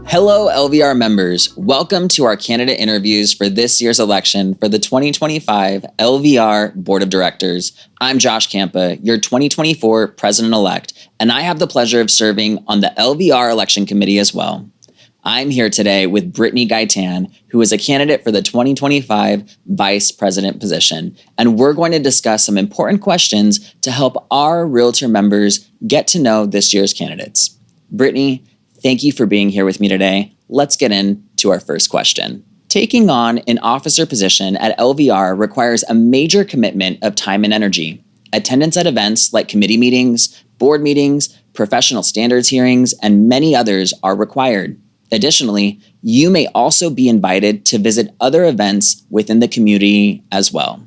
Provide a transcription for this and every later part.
Hello, LVR members. Welcome to our candidate interviews for this year's election for the 2025 LVR Board of Directors. I'm Josh Campa, your 2024 president-elect, and I have the pleasure of serving on the LVR election committee as well. I'm here today with Britney Gaitan, who is a candidate for the 2025 vice president position, and we're going to discuss some important questions to help our Realtor members get to know this year's candidates. Britney, thank you for being here with me today. Let's get into our first question. Taking on an officer position at LVR requires a major commitment of time and energy. Attendance at events like committee meetings, board meetings, professional standards hearings, and many others are required. Additionally, you may also be invited to visit other events within the community as well.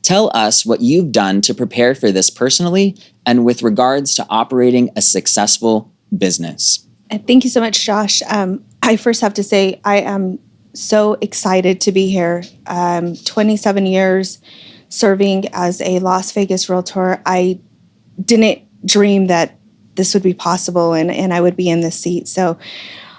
Tell us what you've done to prepare for this personally and with regards to operating a successful business. Thank you so much, Josh. I first have to say I am so excited to be here. 27 years serving as a Las Vegas realtor. I didn't dream that this would be possible and I would be in this seat. So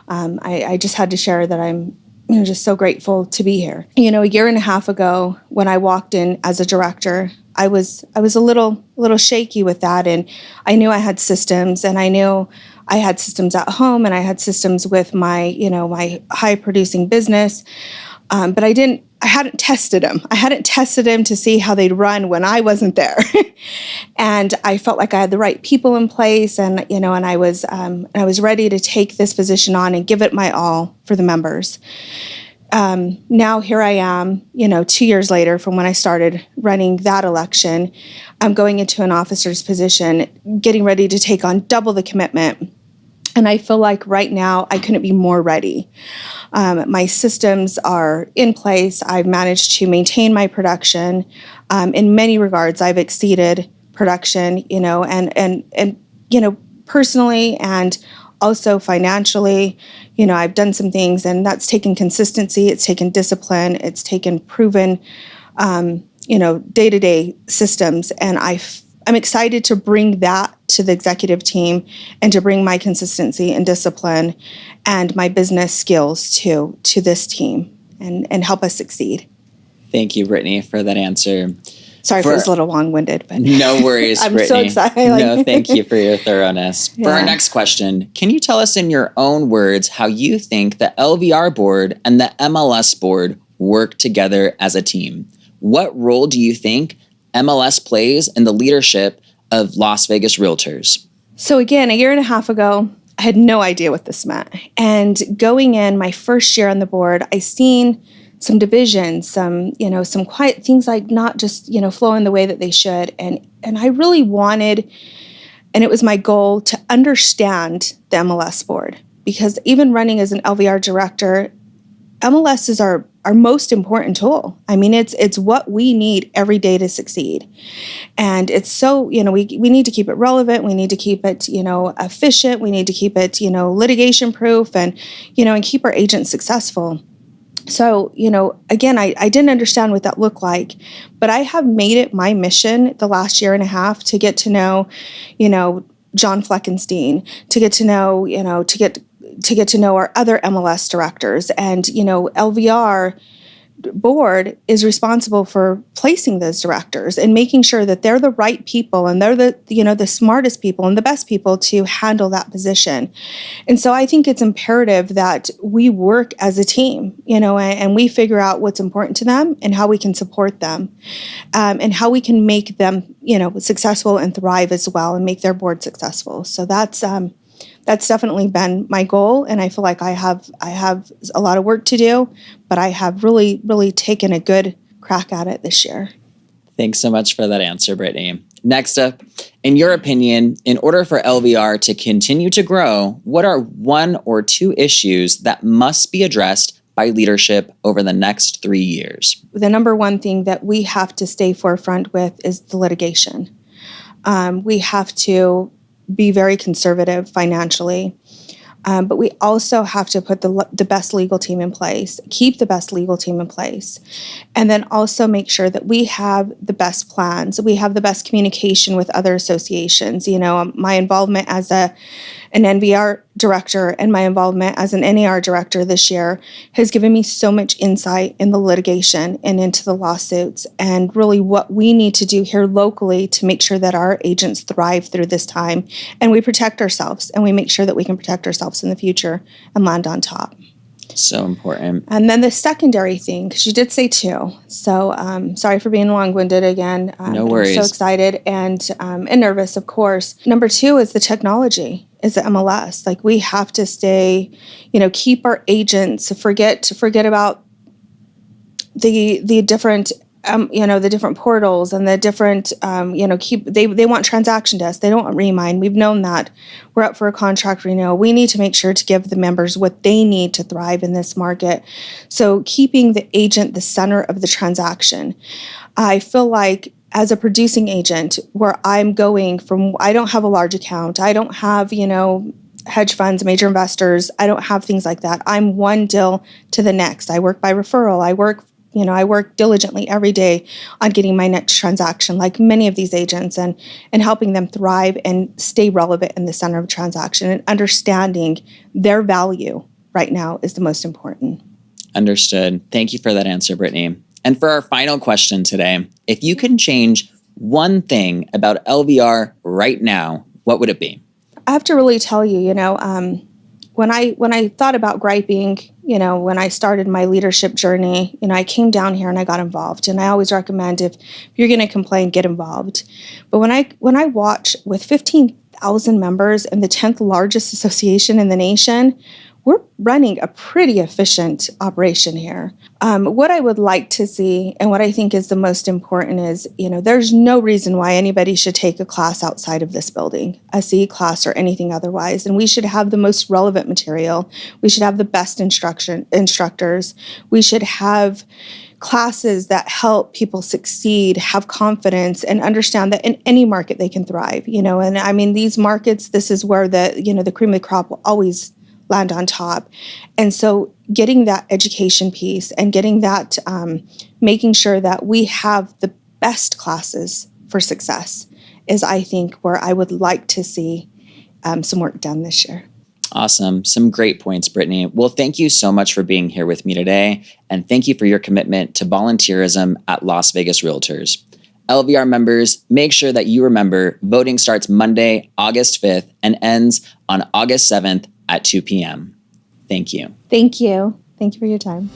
I just had to share that I'm just so grateful to be here. A year and a half ago when I walked in as a director, I was a little shaky with that, and I knew I had systems, and I knew I had systems at home, and I had systems with my my high producing business, but I hadn't tested them. I hadn't tested them to see how they'd run when I wasn't there, and I felt like I had the right people in place, and and I was ready to take this position on and give it my all for the members. Now here I am, 2 years later from when I started running that election. I'm going into an officer's position, getting ready to take on double the commitment. And I feel like right now I couldn't be more ready. My systems are in place. I've managed to maintain my production. In many regards, I've exceeded production, and personally and also financially, I've done some things, and that's taken consistency. It's taken discipline. It's taken proven, day-to-day systems. And I'm excited to bring that to the executive team and to bring my consistency and discipline and my business skills to this team and help us succeed. Thank you, Britney, for that answer. Sorry if it was a little long-winded, but no worries, I'm Britney. So excited. No, thank you for your thoroughness. Yeah. For our next question, can you tell us in your own words how you think the LVR board and the MLS board work together as a team? What role do you think MLS plays in the leadership of Las Vegas realtors? So again, a year and a half ago, I had no idea what this meant. And going in my first year on the board, I seen some divisions, some quiet things like not just, flowing the way that they should. And I really wanted, and it was my goal to understand the MLS board, because even running as an LVR director, MLS is our most important tool. I mean, it's what we need every day to succeed. And it's so, we need to keep it relevant. We need to keep it, efficient. We need to keep it, litigation proof and keep our agents successful. So, again, I didn't understand what that looked like, but I have made it my mission the last year and a half to get to know, John Fleckenstein, to get to know, to get to know our other MLS directors. And, LVR board is responsible for placing those directors and making sure that they're the right people and they're the smartest people and the best people to handle that position. And so I think it's imperative that we work as a team, and we figure out what's important to them and how we can support them, and how we can make them, successful and thrive as well and make their board successful. So that's definitely been my goal, and I feel like I have a lot of work to do, but I have really, really taken a good crack at it this year. Thanks so much for that answer, Britney. Next up, in your opinion, in order for LVR to continue to grow, what are one or two issues that must be addressed by leadership over the next 3 years? The number one thing that we have to stay forefront with is the litigation. We have to be very conservative financially. But we also have to put the best legal team in place, keep the best legal team in place, and then also make sure that we have the best plans. We have the best communication with other associations. My involvement as an NVR director and my involvement as an NAR director this year has given me so much insight in the litigation and into the lawsuits and really what we need to do here locally to make sure that our agents thrive through this time and we protect ourselves and we make sure that we can protect ourselves in the future and land on top. So important. And then the secondary thing, because you did say two. So sorry for being long-winded again. No worries. I'm so excited and nervous, of course. Number two is the technology, is the MLS. Like we have to stay, keep our agents, forget about the different the different portals and the different, they want transaction desks. They don't want Remind. We've known that. We're up for a contract renewal. We need to make sure to give the members what they need to thrive in this market. So keeping the agent the center of the transaction. I feel like as a producing agent where I'm going from, I don't have a large account. I don't have, hedge funds, major investors. I don't have things like that. I'm one deal to the next. I work by referral. I work diligently every day on getting my next transaction, like many of these agents, and helping them thrive and stay relevant in the center of a transaction and understanding their value right now is the most important. Understood. Thank you for that answer, Britney. And for our final question today, if you can change one thing about LVR right now, what would it be? I have to really tell you, when I thought about griping, when I started my leadership journey, I came down here and I got involved. And I always recommend if you're going to complain, get involved. But when I watch with 15,000 members and the 10th largest association in the nation, we're running a pretty efficient operation here. What I would like to see and what I think is the most important is, there's no reason why anybody should take a class outside of this building, a CE class or anything otherwise. And we should have the most relevant material. We should have the best instructors. We should have classes that help people succeed, have confidence, and understand that in any market they can thrive. And I mean, these markets, this is where the cream of the crop will always land on top. And so getting that education piece and getting that, making sure that we have the best classes for success is, I think, where I would like to see some work done this year. Awesome. Some great points, Britney. Well, thank you so much for being here with me today. And thank you for your commitment to volunteerism at Las Vegas Realtors. LVR members, make sure that you remember voting starts Monday, August 5th and ends on August 7th at 2 p.m. Thank you. Thank you. Thank you for your time.